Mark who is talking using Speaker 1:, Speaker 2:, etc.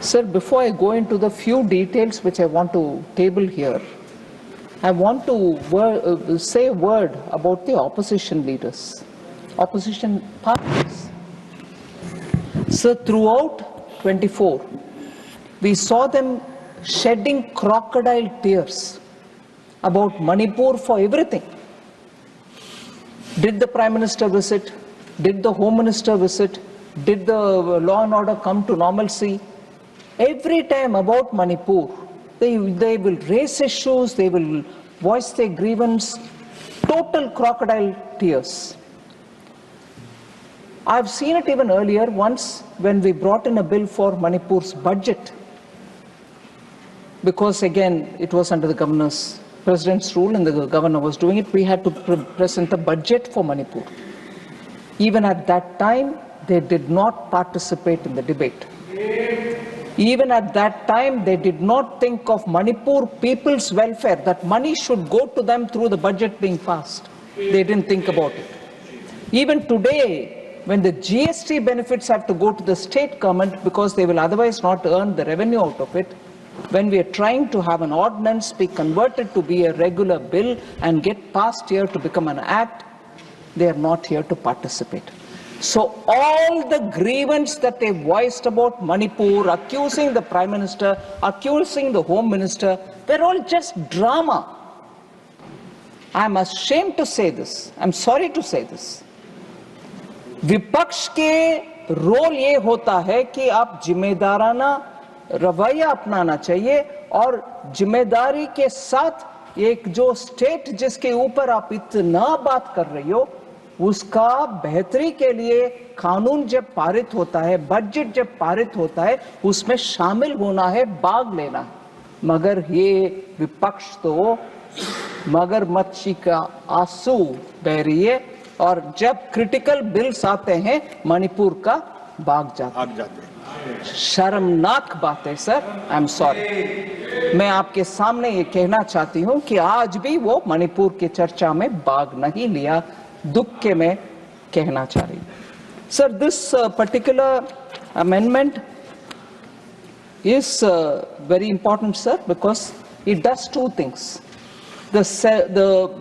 Speaker 1: Sir, before I go into the few details which I want to table here, I want to say a word about the opposition leaders, opposition parties. Sir, throughout 24, we saw them shedding crocodile tears about Manipur for everything. Did the Prime Minister visit? Did the Home Minister visit? Did the law and order come to normalcy? Every time about Manipur, they will raise issues, they will voice their grievance, total crocodile tears. I've seen it even earlier, once when we brought in a bill for Manipur's budget, because again, it was under the president's rule and the governor was doing it, we had to present a budget for Manipur. Even at that time, they did not participate in the debate. Even at that time, they did not think of Manipur people's welfare, that money should go to them through the budget being passed. They didn't think about it. Even today, when the GST benefits have to go to the state government because they will otherwise not earn the revenue out of it, when we are trying to have an ordinance be converted to be a regular bill and get passed here to become an act, they are not here to participate. So all the grievance that they voiced about Manipur, accusing the Prime Minister, accusing the Home Minister, they're all just drama. I'm ashamed to say this. I'm sorry to say this. विपक्ष के role ये होता है कि आप जिम्मेदाराना रवैया अपनाना चाहिए और जिम्मेदारी के साथ एक जो स्टेट जिसके ऊपर आप इतना बात कर रही हो, उसका बेहतरी के लिए कानून जब पारित होता है, बजट जब पारित होता है, उसमें शामिल होना है, भाग लेना है। मगर ये विपक्ष तो मगरमच्छी का आंसू बह रही है और जब क्रिटिकल बिल्स आते हैं मणिपुर का भाग जाते हैं। शर्मनाक बात है सर, आई एम सॉरी। मैं आपके सामने ये कहना चाहती हूँ कि आज भी वो मणिपुर की चर्चा में भाग नहीं लिया, दुख के मैं कहना चाह रही हूँ। Sir, this particular amendment is very important, sir, because it does two things. The